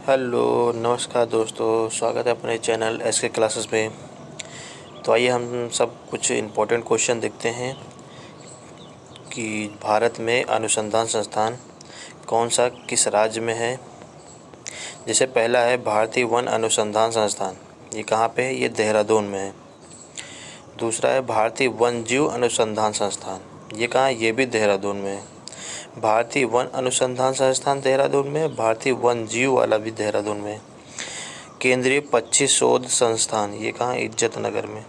Hello नमस्कार दोस्तों, स्वागत है अपने चैनल एसके क्लासेस में। तो आइए हम सब कुछ इम्पोर्टेंट क्वेश्चन देखते हैं कि भारत में अनुसंधान संस्थान कौन सा किस राज्य में है। जैसे पहला है भारतीय वन अनुसंधान संस्थान, ये कहाँ पे है? ये देहरादून में है। दूसरा है भारतीय वन जीव अनुसंधान संस्थान, ये कहाँ है? ये भी देहरादून में है। भारतीय वन अनुसंधान संस्थान देहरादून में है, भारतीय वन जीव वाला भी देहरादून में है। केंद्रीय पक्षी शोध संस्थान, ये कहाँ? इज्जत नगर में।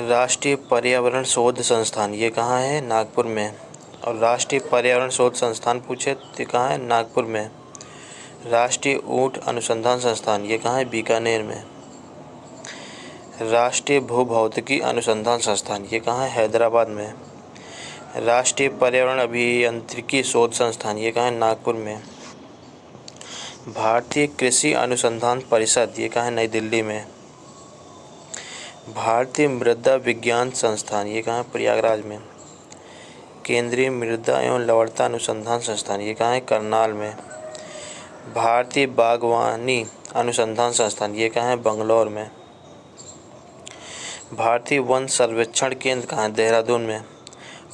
राष्ट्रीय पर्यावरण शोध संस्थान, ये कहाँ है? नागपुर में। और राष्ट्रीय पर्यावरण शोध संस्थान पूछे तो कहाँ है? नागपुर में। राष्ट्रीय ऊंट अनुसंधान संस्थान, ये कहाँ है? बीकानेर में। राष्ट्रीय भूभौतिकी अनुसंधान संस्थान, ये कहाँ है? हैदराबाद में। राष्ट्रीय पर्यावरण अभियांत्रिकी शोध संस्थान, ये कहाँ है? नागपुर में। भारतीय कृषि अनुसंधान परिषद, ये कहाँ है? नई दिल्ली में। भारतीय मृदा विज्ञान संस्थान, ये कहाँ है? प्रयागराज में। केंद्रीय मृदा एवं लवणता अनुसंधान संस्थान, ये कहाँ है? करनाल में। भारतीय बागवानी अनुसंधान संस्थान, ये कहाँ है? बंगलौर में। भारतीय वन सर्वेक्षण केंद्र कहाँ है? देहरादून में।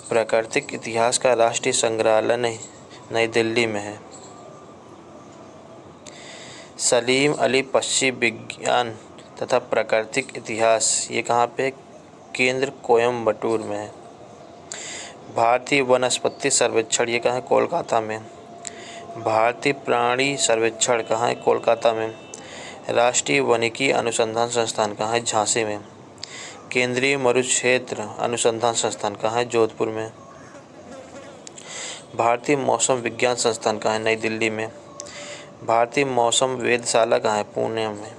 प्राकृतिक इतिहास का राष्ट्रीय संग्रहालय नई दिल्ली में है। सलीम अली पक्षी विज्ञान तथा प्राकृतिक इतिहास, ये कहाँ पे? केंद्र कोयम्बटूर में है। भारतीय वनस्पति सर्वेक्षण, ये कहाँ है? कोलकाता में। भारतीय प्राणी सर्वेक्षण कहाँ है? कोलकाता में। राष्ट्रीय वनिकी अनुसंधान संस्थान कहाँ है? झांसी में। केंद्रीय मरुक्षेत्र अनुसंधान संस्थान कहाँ है? जोधपुर में। भारतीय मौसम विज्ञान संस्थान कहाँ है? नई दिल्ली में। भारतीय मौसम वेधशाला कहाँ है? पुणे में।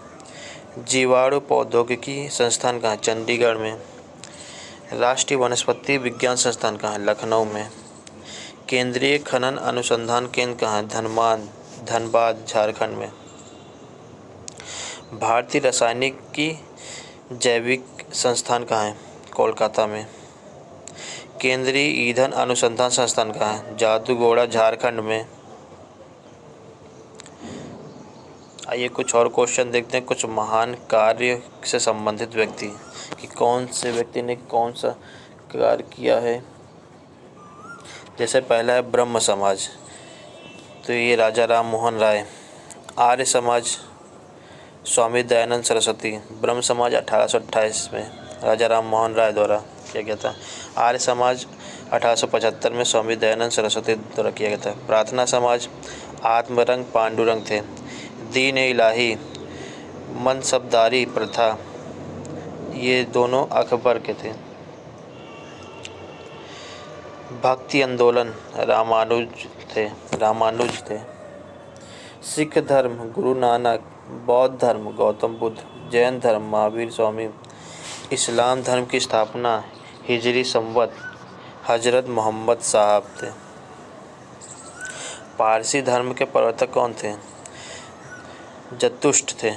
जीवाणु प्रौद्योगिकी संस्थान कहाँ है? चंडीगढ़ में। राष्ट्रीय वनस्पति विज्ञान संस्थान कहाँ है? लखनऊ में। केंद्रीय खनन अनुसंधान केंद्र कहाँ है? धनबाद झारखंड में। भारतीय रासायनिकी जैविक संस्थान कहाँ है? कोलकाता में। केंद्रीय ईंधन अनुसंधान संस्थान कहाँ है? जादूगोड़ा झारखंड में। आइए कुछ और क्वेश्चन देखते हैं। कुछ महान कार्य से संबंधित व्यक्ति कि कौन से व्यक्ति ने कौन सा कार्य किया है। जैसे पहला है ब्रह्म समाज, तो ये राजा राम मोहन राय। आर्य समाज स्वामी दयानंद सरस्वती। ब्रह्म समाज 1828 में राजा राम मोहन राय द्वारा किया गया था। आर्य समाज 1875 में स्वामी दयानंद सरस्वती द्वारा किया गया था। प्रार्थना समाज आत्मरंग पांडुरंग थे। दीन इलाही मनसबदारी प्रथा, ये दोनों अकबर के थे। भक्ति आंदोलन रामानुज थे। सिख धर्म गुरु नानक, बौद्ध धर्म गौतम बुद्ध, जैन धर्म महावीर स्वामी, इस्लाम धर्म की स्थापना हिजरी संवत हजरत मोहम्मद साहब थे। पारसी धर्म के प्रवर्तक कौन थे? जतुष्ट थे।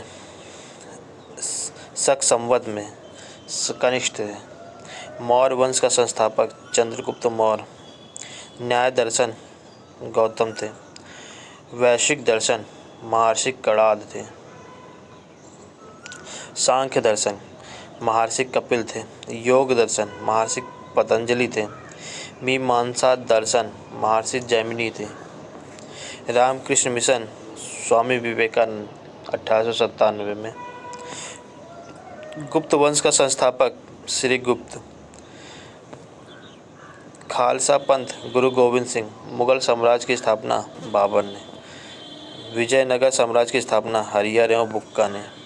शक संवत में कनिष्ठ थे। मौर्य वंश का संस्थापक चंद्रगुप्त मौर्य। न्याय दर्शन गौतम थे। वैश्विक दर्शन महर्षि कणाद थे। सांख्य दर्शन महर्षि कपिल थे। योग दर्शन महर्षि पतंजलि थे। मीमांसा दर्शन महर्षि जैमिनी थे। रामकृष्ण मिशन स्वामी विवेकानंद 1897 में। गुप्त वंश का संस्थापक श्री गुप्त। खालसा पंथ गुरु गोविंद सिंह। मुगल साम्राज्य की स्थापना बाबर ने। विजयनगर साम्राज्य की स्थापना हरिहर एवं बुक्का ने।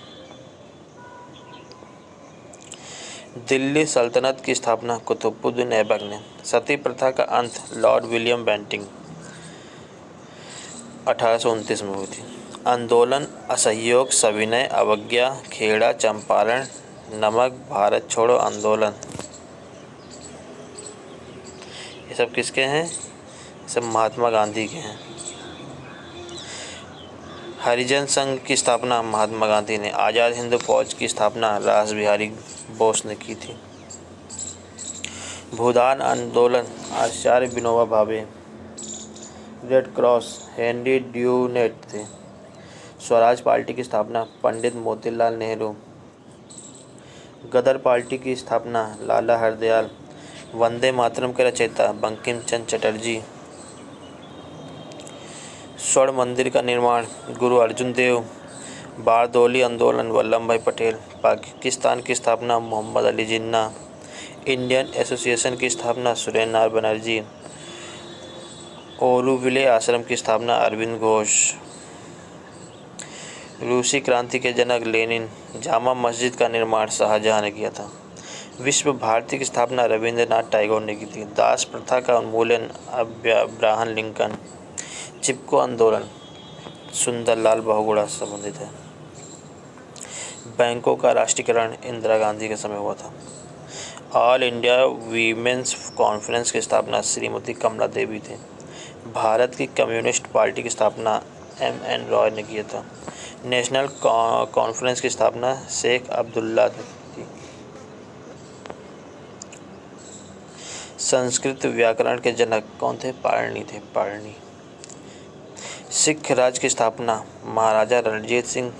दिल्ली सल्तनत की स्थापना कुतुबुद्दीन ऐबक ने। सती प्रथा का अंत लॉर्ड विलियम बेंटिंग 1829 में हुई थी। आंदोलन असहयोग सविनय अवज्ञा खेड़ा चंपारण नमक भारत छोड़ो आंदोलन, ये सब किसके हैं? सब महात्मा गांधी के हैं। हरिजन संघ की स्थापना महात्मा गांधी ने। आज़ाद हिंद फौज की स्थापना रास बिहारी बोस ने की थी। भूदान आंदोलन आचार्य Vinoba Bhave. Red cross Henry Dunant थे। स्वराज पार्टी की स्थापना पंडित मोतीलाल नेहरू। गदर पार्टी की स्थापना लाला हरदयाल। वंदे मातरम के रचयिता बंकिम चंद्र चटर्जी। स्वर्ण मंदिर का निर्माण गुरु अर्जुन देव। बारदौली आंदोलन वल्लभ भाई पटेल। पाकिस्तान की स्थापना मोहम्मद अली जिन्ना। इंडियन एसोसिएशन की स्थापना सुरेंद्र बनर्जी। ओरुविले आश्रम की स्थापना अरविंद घोष। रूसी क्रांति के जनक लेनिन। जामा मस्जिद का निर्माण शाहजहां ने किया था। विश्व भारती की स्थापना रविंद्रनाथ टैगोर ने की थी। दास प्रथा का उन्मूलन अब्राहम लिंकन। चिपको आंदोलन सुंदरलाल बहुगुणा से संबंधित है। बैंकों का राष्ट्रीयकरण इंदिरा गांधी के समय हुआ था। ऑल इंडिया वीमेंस कॉन्फ्रेंस की स्थापना श्रीमती कमला देवी थे। भारत की कम्युनिस्ट पार्टी की स्थापना एम.एन. रॉय ने किया था। नेशनल कॉन्फ्रेंस की स्थापना शेख अब्दुल्ला ने की। संस्कृत व्याकरण के जनक कौन थे? पाणिनि थे। पाणिनि। सिख राज की स्थापना महाराजा रणजीत सिंह